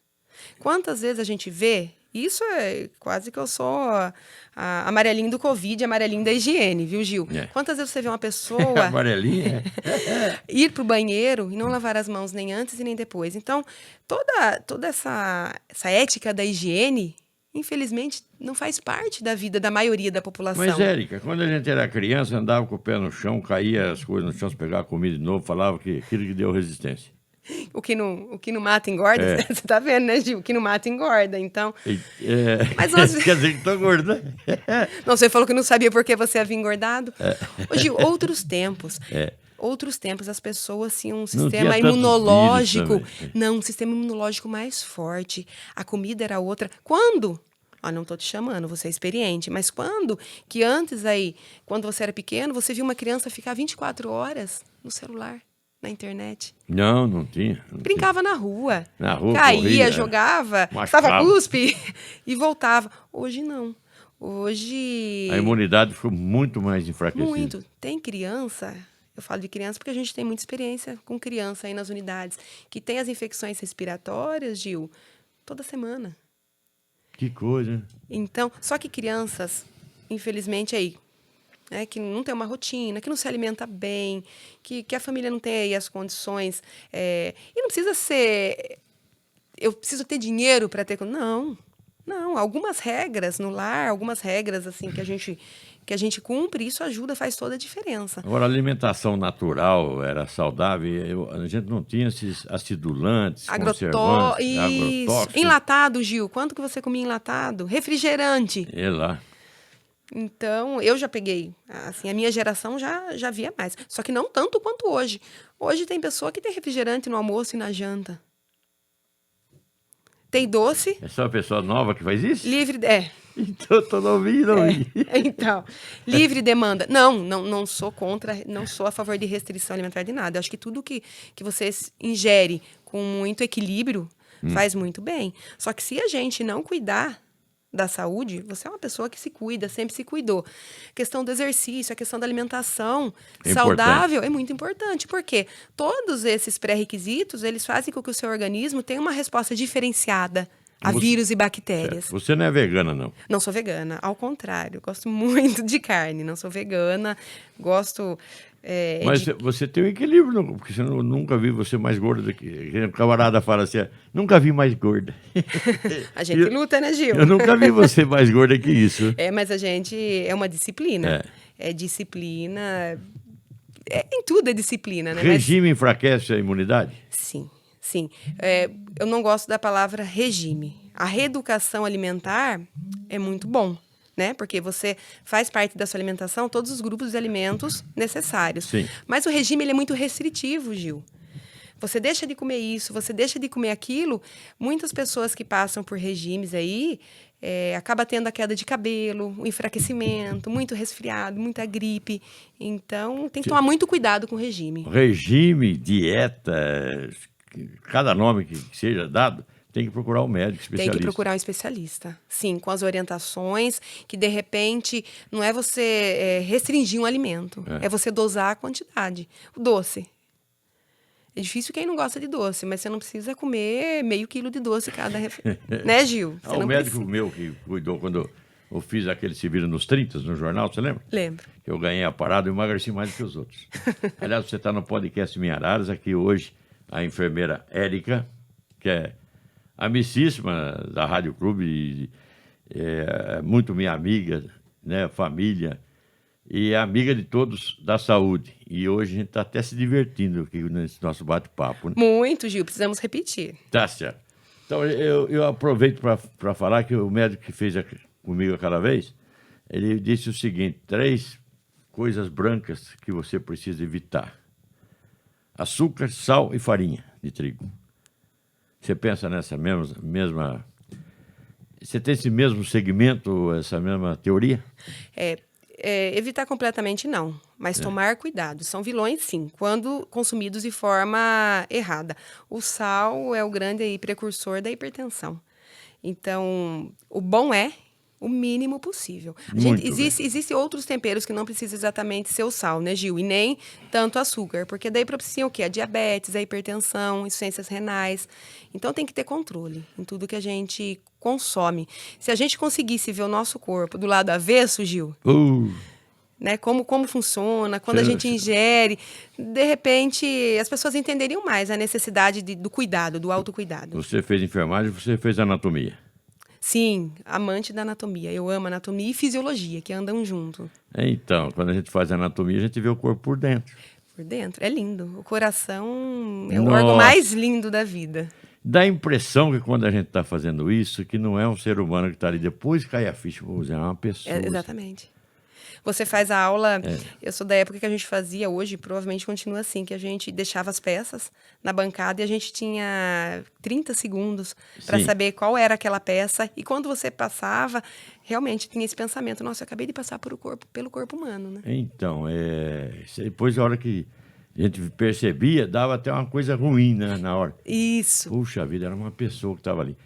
Quantas vezes a gente vê... Isso é quase que eu sou a amarelinha do Covid, a amarelinha da higiene, viu, Gil? Quantas vezes você vê uma pessoa amarelinha ir para o banheiro e não lavar as mãos nem antes e nem depois? Então, toda essa ética da higiene, infelizmente, não faz parte da vida da maioria da população. Mas, Érica, quando a gente era criança, andava com o pé no chão, caía as coisas no chão, se pegava comida de novo, falava que aquilo que deu resistência. O que não mata engorda, você tá vendo, né, Gil? O que não mata engorda, então... Mas nós... Quer dizer que tô gordo, né? Não, você falou que não sabia por que você havia engordado. Ô, Gil, outros tempos, as pessoas tinham um sistema imunológico... Não, um sistema imunológico mais forte. A comida era outra. Quando Ó, não tô te chamando, você é experiente. Mas que antes aí, quando você era pequeno, você viu uma criança ficar 24 horas no celular, na internet? Não, não tinha. Não tinha. Brincava na rua. Na rua, Caía, corria, jogava, estava machucava. cuspe e voltava. Hoje não. Hoje, A imunidade ficou muito mais enfraquecida. muito. Tem criança, eu falo de criança porque a gente tem muita experiência com criança aí nas unidades, que tem as infecções respiratórias, Gil, toda semana. Que coisa, hein? Então, só que crianças, infelizmente, aí, né, que não tem uma rotina, que não se alimenta bem, que a família não tem aí as condições. E não precisa ser. Eu preciso ter dinheiro para ter. Não. Não. Algumas regras no lar, algumas regras assim que a gente cumpre, isso ajuda, faz toda a diferença. Agora, a alimentação natural era saudável, a gente não tinha esses acidulantes, conservantes, Isso. agrotóxicos. Enlatado, Gil. Quanto que você comia enlatado? Refrigerante. É lá. Então, eu já peguei, assim, a minha geração já via mais. Só que não tanto quanto hoje. Hoje tem pessoa que tem refrigerante no almoço e na janta. Tem doce, É só a pessoa nova que faz isso? livre... Então, eu tô novinho, não vi. Então, livre demanda. Não sou contra, não sou a favor de restrição alimentar de nada. Eu acho que tudo que você ingere com muito equilíbrio faz muito bem. Só que se a gente não cuidar da saúde, você é uma pessoa que se cuida, sempre se cuidou. A questão do exercício, a questão da alimentação saudável é muito importante, porque todos esses pré-requisitos, eles fazem com que o seu organismo tenha uma resposta diferenciada a vírus e bactérias. Certo. Você não é vegana, não? Não sou vegana, ao contrário, gosto muito de carne, não sou vegana, gosto... Mas você tem um equilíbrio, porque eu nunca vi você mais gorda do que... O camarada fala assim, nunca vi mais gorda. A gente luta, né, Gil? Eu nunca vi você mais gorda que isso. Mas a gente... É uma disciplina. É disciplina... em tudo é disciplina, né? Regime enfraquece a imunidade? Sim, sim. Eu não gosto da palavra regime. A reeducação alimentar é muito bom, né? Porque você faz parte da sua alimentação todos os grupos de alimentos necessários. Sim. Mas o regime ele é muito restritivo, Gil. Você deixa de comer isso, você deixa de comer aquilo. Muitas pessoas que passam por regimes aí acaba tendo a queda de cabelo, o enfraquecimento, muito resfriado, muita gripe. Então, tem que tomar muito cuidado com o regime. Regime, dieta, cada nome que seja dado, tem que procurar um médico especialista. Tem que procurar um especialista. Sim, com as orientações, que de repente não é você restringir um alimento, é você dosar a quantidade. O doce. É difícil quem não gosta de doce, mas você não precisa comer meio quilo de doce cada né, Gil? O médico meu que cuidou quando eu fiz aquele Se Vira nos 30 no jornal, você lembra? Lembro. Que eu ganhei a parada e emagreci mais do que os outros. Aliás, você está no podcast Minha Araras, aqui hoje a enfermeira Érica, que é amicíssima da Rádio Clube, é muito minha amiga, né, família, e é amiga de todos da saúde. E hoje a gente está até se divertindo aqui nesse nosso bate-papo. Né? Muito, Gil, precisamos repetir. Tá certo. Então, eu aproveito para falar que o médico que fez comigo aquela vez, ele disse o seguinte, 3 coisas brancas que você precisa evitar. Açúcar, sal e farinha de trigo. Você pensa nessa mesma... Você tem esse mesmo segmento, essa mesma teoria? Evitar completamente não, mas tomar cuidado. São vilões, sim, quando consumidos de forma errada. O sal é o grande aí precursor da hipertensão. Então, o bom é o mínimo possível. Existem outros temperos que não precisa exatamente ser o sal, né, Gil? E nem tanto açúcar, porque daí propicia o quê? A diabetes, a hipertensão, insuficiências renais. Então tem que ter controle em tudo que a gente consome. Se a gente conseguisse ver o nosso corpo do lado avesso, Gil, né, como funciona, quando a gente ingere, de repente as pessoas entenderiam mais a necessidade do cuidado, do autocuidado. Você fez enfermagem, você fez anatomia. Sim, amante da anatomia. Eu amo anatomia e fisiologia, que andam junto. Então, quando a gente faz anatomia, a gente vê o corpo por dentro. Por dentro. É lindo. O coração é o órgão mais lindo da vida. Dá a impressão que quando a gente está fazendo isso, que não é um ser humano que está ali. Depois cai a ficha, é uma pessoa. Exatamente. Você faz a aula, eu sou da época que a gente fazia, hoje provavelmente continua assim, que a gente deixava as peças na bancada e a gente tinha 30 segundos para Sim. saber qual era aquela peça. E quando você passava, realmente tinha esse pensamento, nossa, eu acabei de passar pelo corpo humano, né? Então, depois a hora que a gente percebia, dava até uma coisa ruim, né, na hora. Isso. Puxa vida, era uma pessoa que estava ali.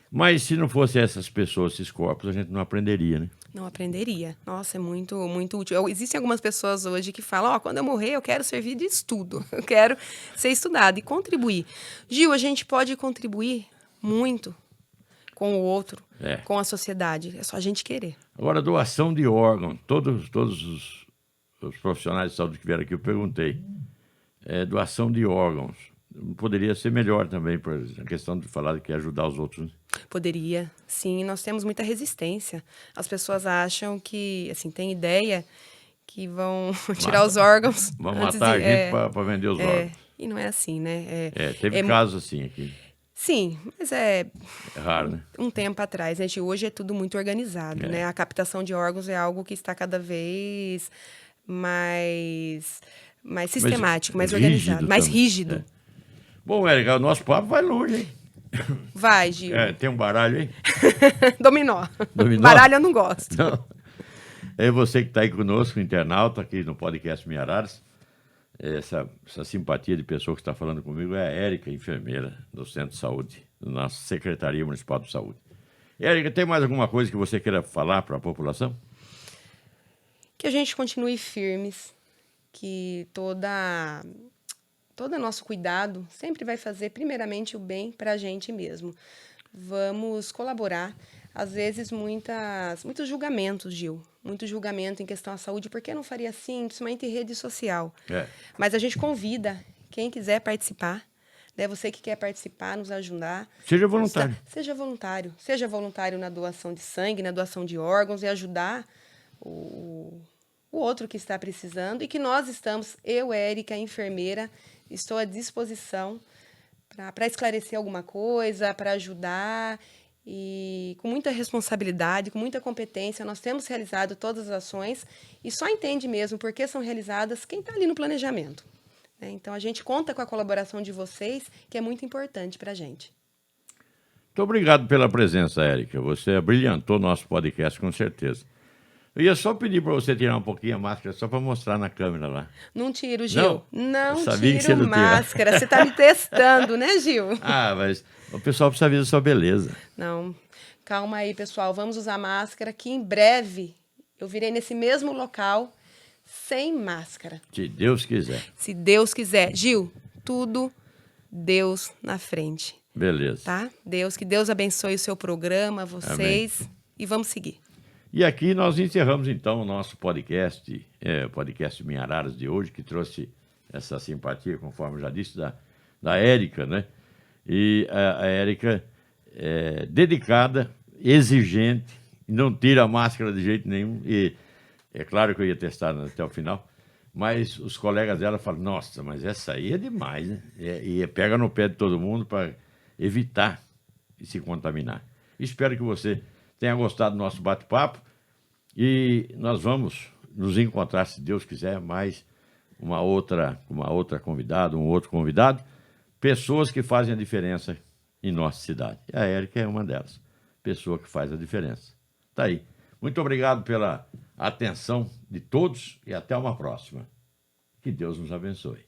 Mas se não fosse essas pessoas, esses corpos, a gente não aprenderia, né? Não aprenderia. Nossa, é muito, muito útil. Existem algumas pessoas hoje que falam, quando eu morrer, eu quero servir de estudo. Eu quero ser estudado e contribuir. Gil, a gente pode contribuir muito com o outro, com a sociedade. É só a gente querer. Agora, doação de órgãos. Todos os profissionais de saúde que vieram aqui, eu perguntei. Doação de órgãos. Poderia ser melhor também, por exemplo, a questão de falar que ajudar os outros, né? Poderia, sim. Nós temos muita resistência. As pessoas acham que, assim, tem ideia que vão tirar os órgãos. Vão matar a gente para vender os órgãos. E não é assim, né? Teve casos assim aqui. Sim, mas é raro, né? Um tempo atrás, gente. Hoje é tudo muito organizado, né? A captação de órgãos é algo que está cada vez mais sistemático, mais organizado, mais rígido. Bom, Érica, o nosso papo vai longe, hein? Vai, Gil. Tem um baralho aí? Dominó. Dominó? Baralho eu não gosto. Não. É você que está aí conosco, internauta, aqui no podcast Minha Araras. Essa simpatia de pessoa que está falando comigo é a Érica, enfermeira do Centro de Saúde, da nossa Secretaria Municipal de Saúde. Érica, tem mais alguma coisa que você queira falar para a população? Que a gente continue firmes, que todo nosso cuidado sempre vai fazer primeiramente o bem para a gente mesmo. Vamos colaborar. Às vezes, muitos julgamentos, Gil. Muito julgamento em questão à saúde. Por que não faria assim? Principalmente em rede social. Mas a gente convida quem quiser participar. Né? Você que quer participar, nos ajudar. Seja voluntário. Seja voluntário. Seja voluntário na doação de sangue, na doação de órgãos e ajudar o outro que está precisando. E que nós estamos, eu, Érica, enfermeira, estou à disposição para esclarecer alguma coisa, para ajudar. E com muita responsabilidade, com muita competência, nós temos realizado todas as ações e só entende mesmo por que são realizadas quem está ali no planejamento. Né? Então, a gente conta com a colaboração de vocês, que é muito importante para a gente. Muito obrigado pela presença, Érica. Você abrilhantou nosso podcast, com certeza. Eu ia só pedir para você tirar um pouquinho a máscara, só para mostrar na câmera lá. Não tiro, Gil. Não tiro máscara. Você está me testando, né, Gil? Mas o pessoal precisa ver a sua beleza. Não, calma aí, pessoal. Vamos usar máscara, que em breve eu virei nesse mesmo local sem máscara. Se Deus quiser. Se Deus quiser. Gil, tudo Deus na frente. Beleza. Tá? Que Deus abençoe o seu programa, vocês. Amém. E vamos seguir. E aqui nós encerramos, então, o nosso podcast, podcast Minha Araras de hoje, que trouxe essa simpatia, conforme eu já disse, da Érica, né? E a Érica é dedicada, exigente, não tira a máscara de jeito nenhum. E é claro que eu ia testar até o final, mas os colegas dela falam, nossa, mas essa aí é demais, né? E pega no pé de todo mundo para evitar se contaminar. Espero que você tenha gostado do nosso bate-papo e nós vamos nos encontrar, se Deus quiser, mais uma outra convidada, um outro convidado, pessoas que fazem a diferença em nossa cidade. E a Érica é uma delas, pessoa que faz a diferença. Tá aí. Muito obrigado pela atenção de todos e até uma próxima. Que Deus nos abençoe.